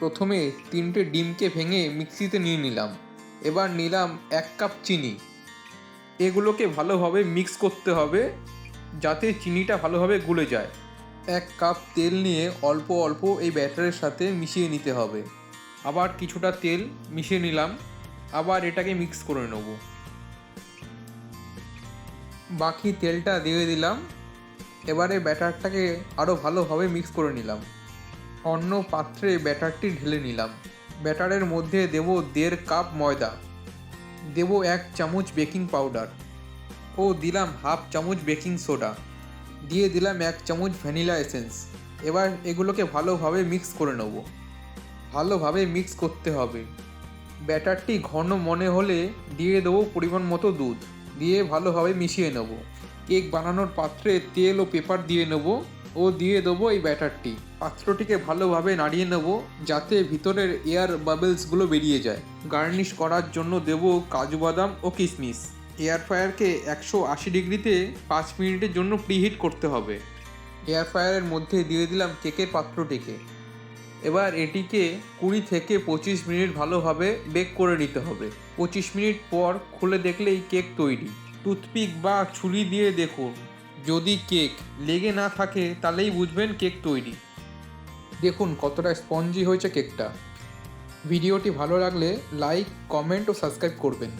প্রথমে 3টে ডিমকে ভেঙে মিক্সিতে নিয়ে নিলাম। এবার নিলাম 1 কাপ চিনি। এগুলোকে ভালোভাবে মিক্স করতে হবে যাতে চিনিটা ভালোভাবে গুলে যায়। 1 কাপ তেল নিয়ে অল্প অল্প এই ব্যাটারের সাথে মিশিয়ে নিতে হবে। আবার কিছুটা তেল মিশিয়ে নিলাম, আবার এটাকে মিক্স করে নেব। বাকি তেলটা দিয়ে দিলাম। এবারে ব্যাটারটাকে আরও ভালোভাবে মিক্স করে নিলাম। অন্য পাত্রে ব্যাটারটি ঢেলে নিলাম। ব্যাটারের মধ্যে দেব 1.5 কাপ ময়দা, দেব 1 চামচ বেকিং পাউডার ও দিলাম 1/2 চামচ বেকিং সোডা, দিয়ে দিলাম 1 চামচ ভ্যানিলা এসেন্স। এবার এগুলোকে ভালোভাবে মিক্স করে নেব। ভালোভাবে মিক্স করতে হবে। ব্যাটারটি ঘন মনে হলে দিয়ে দেবো পরিমাণ মতো দুধ, দিয়ে ভালোভাবে মিশিয়ে নেব। কেক বানানোর পাত্রে তেল ও পেপার দিয়ে নেব ও দিয়ে দেবো এই ব্যাটারটি। পাত্রটিকে ভালোভাবে নাড়িয়ে নেব যাতে ভিতরের এয়ার বাবলসগুলো বেরিয়ে যায়। গার্নিশ করার জন্য দেব কাজু বাদাম ও কিশমিশ। এয়ার ফ্রায়ারকে 180 ডিগ্রিতে 5 মিনিটের জন্য প্রিহিট করতে হবে। এয়ার ফ্রায়ারের মধ্যে দিয়ে দিলাম কেকের পাত্রটিকে। এবার এটিকে 20 থেকে 25 মিনিট ভালোভাবে বেক করে নিতে হবে। 25 মিনিট পর খুলে দেখলেই কেক তৈরি। টুথপিক বা ছুরি দিয়ে দেখুন, যদি কেক লেগে না থাকে তাহলেই বুঝবেন কেক তৈরি। দেখুন কতটা স্পঞ্জি হয়েছে কেকটা। ভিডিওটি ভালো লাগলে লাইক, কমেন্ট ও সাবস্ক্রাইব করবেন।